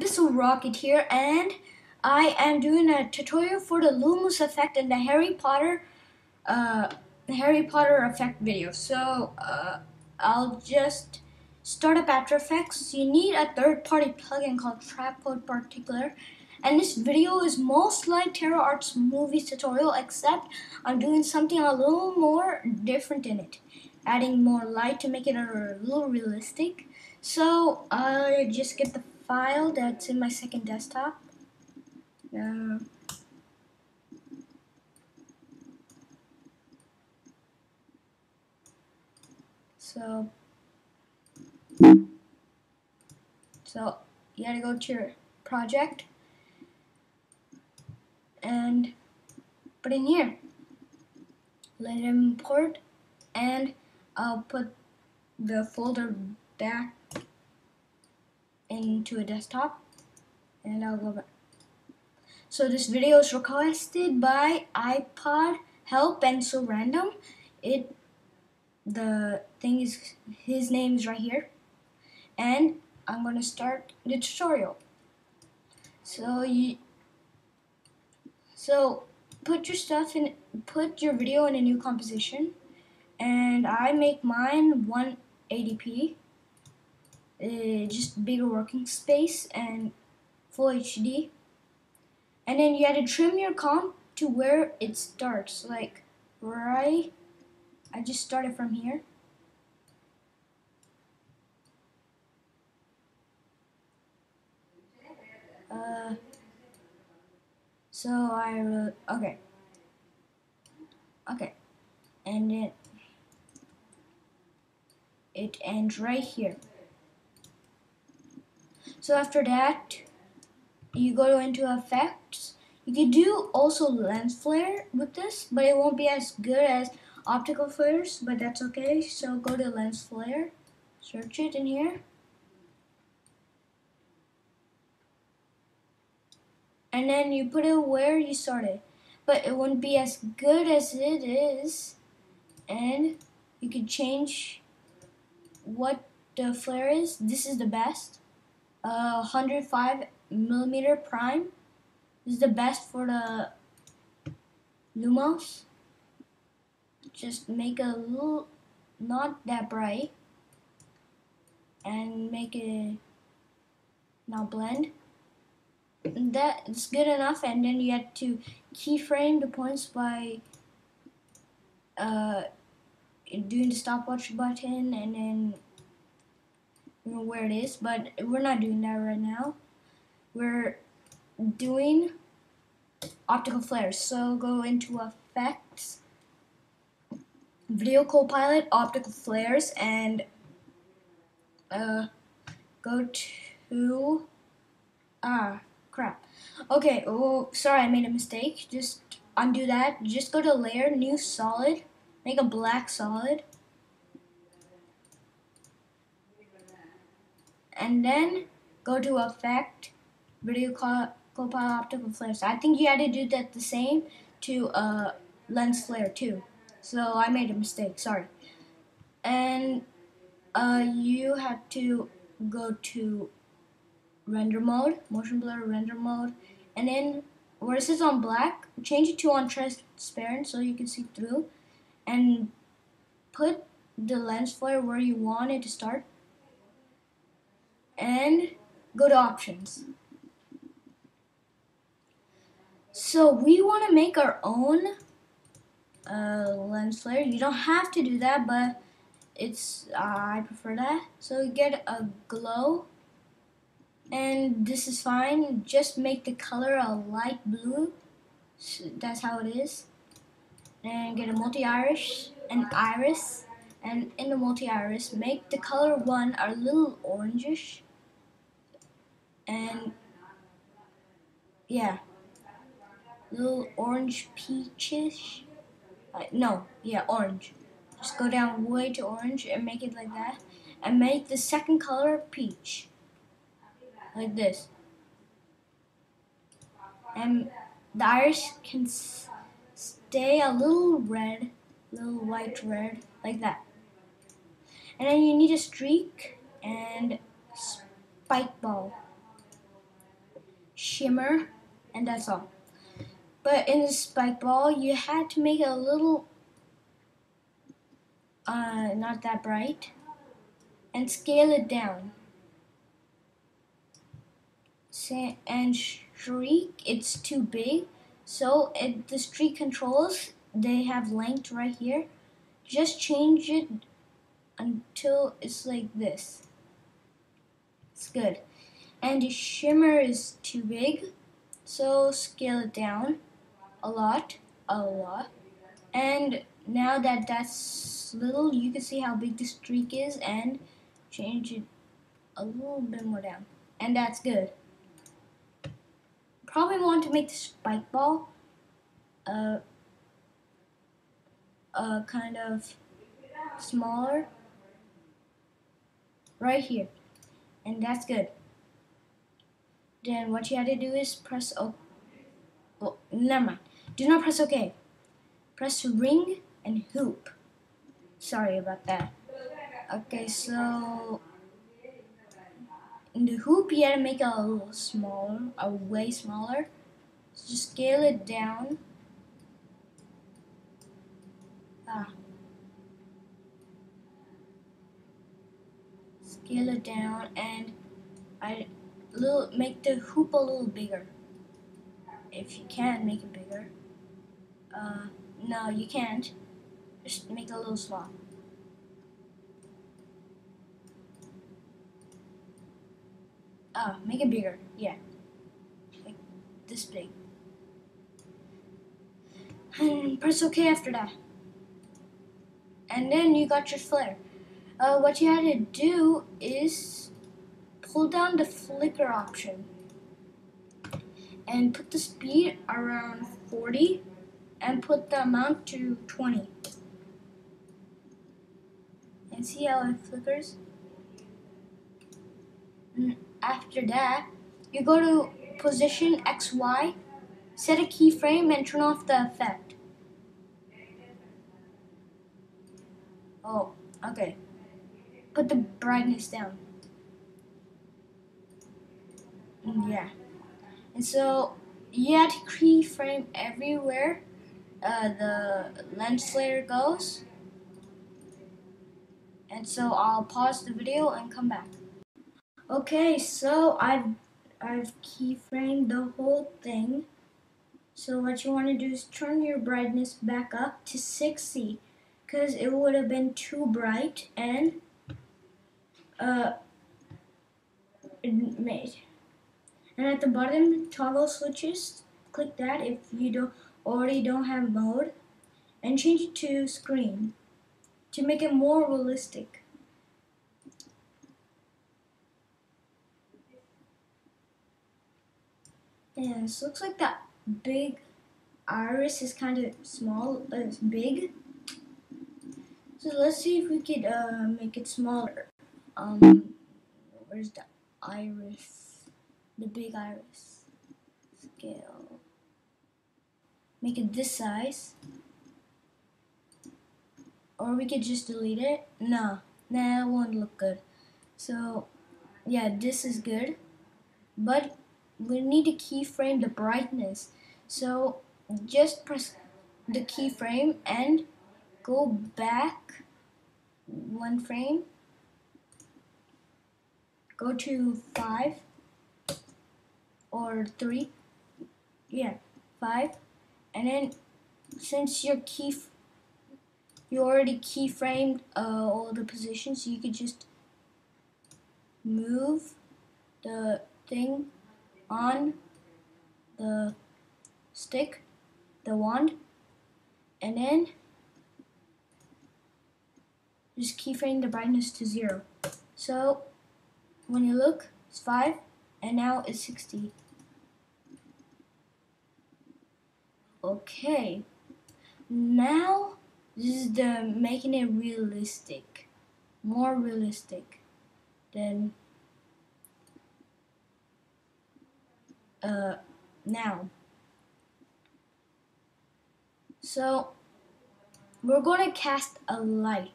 This is Rocket here, and I am doing a tutorial for the Lumos effect and the Harry Potter effect video. So I'll just start up After Effects. You need a third-party plugin called Trapcode Particular, and this video is most like Terra Arts Movies tutorial, except I'm doing something a little more different in it, adding more light to make it a little realistic. So I just get the file that's in my second desktop. So you gotta go to your project and put in here. Let it import, and I'll put the folder back into a desktop, and I'll go back. So this video is requested by iPod Help and So Random. The thing is, his name is right here, and I'm gonna start the tutorial. So put your video in a new composition, and I make mine 180p, just bigger working space and full HD. And then you had to trim your comp to where it starts, like right. I just started from here. Okay, and then it ends right here. So after that, you go into effects. You could do also lens flare with this, but it won't be as good as optical flares, but that's okay. So go to lens flare, search it in here, and then you put it where you started, but it won't be as good as it is. And you can change what the flare is. This is the best, 105mm prime. This is the best for the Lumos. Just make a little, not that bright, and make it now blend. That's good enough, and then you have to keyframe the points by doing the stopwatch button, and then where it is, but we're not doing that right now. We're doing optical flares. So go into effects, video copilot, optical flares, and go to crap. Okay, oh sorry, I made a mistake. Just undo that. Just go to layer, new solid, make a black solid, and then go to effect, video copilot, optical flares. I think you had to do that the same to lens flare too. So I made a mistake, sorry. And you have to go to render mode, motion blur render mode, and then where it says on black, change it to on transparent so you can see through, and put the lens flare where you want it to start, and go to options. So we want to make our own lens flare. You don't have to do that, but I prefer that. So get a glow, and this is fine. Just make the color a light blue. So that's how it is. And get a multi-iris and iris, and in the multi-iris, make the color 1 a little orangish, and yeah, little orange peachish. Orange. Just go down way to orange and make it like that, and make the second color peach, like this. And the iris can stay a little red, little white red, like that. And then you need a streak and spike ball. shimmer, and that's all. But in the spike ball, you had to make it a little, not that bright, and scale it down. And streak, it's too big. So the streak controls, they have length right here. Just change it until it's like this. It's good. And the shimmer is too big, so scale it down a lot. And now that that's little, you can see how big the streak is, and change it a little bit more down. And that's good. Probably want to make the spike ball kind of smaller right here, and that's good. Then what you have to do is press O. Well, never mind. Do not press OK. Press ring and hoop. Sorry about that. Okay, so in the hoop you have to make it a little smaller, way smaller. So just scale it down. Scale it down, and make the hoop a little bigger. If you can, make it bigger. No, you can't. Just make it a little small. Make it bigger. Yeah, like this big. And press OK after that. And then you got your flare. What you had to do is pull down the flicker option and put the speed around 40 and put the amount to 20. And see how it flickers? And after that, you go to position XY, set a keyframe, and turn off the effect. Oh, okay. Put the brightness down. Yeah. And so you have to keyframe everywhere the lens flare goes. And so I'll pause the video and come back. Okay, so I've keyframed the whole thing. So what you want to do is turn your brightness back up to 60, because it would have been too bright, and it made. And at the bottom, toggle switches, click that if you already don't have mode, and change it to screen to make it more realistic. And this looks like that big iris is kind of small, but it's big. So let's see if we could make it smaller. Where's the iris? The big iris. Scale. Make it this size. Or we could just delete it. Nah, that won't look good. So yeah, this is good. But we need to keyframe the brightness. So just press the keyframe and go back one frame. Go to 5 or 3. Yeah, 5. And then since you already keyframed all the positions, you could just move the thing on the stick, the wand, and then just keyframe the brightness to 0. So when you look, it's 5, and now it's 60. Okay, now this is the making it realistic, more realistic than now. So we're going to cast a light.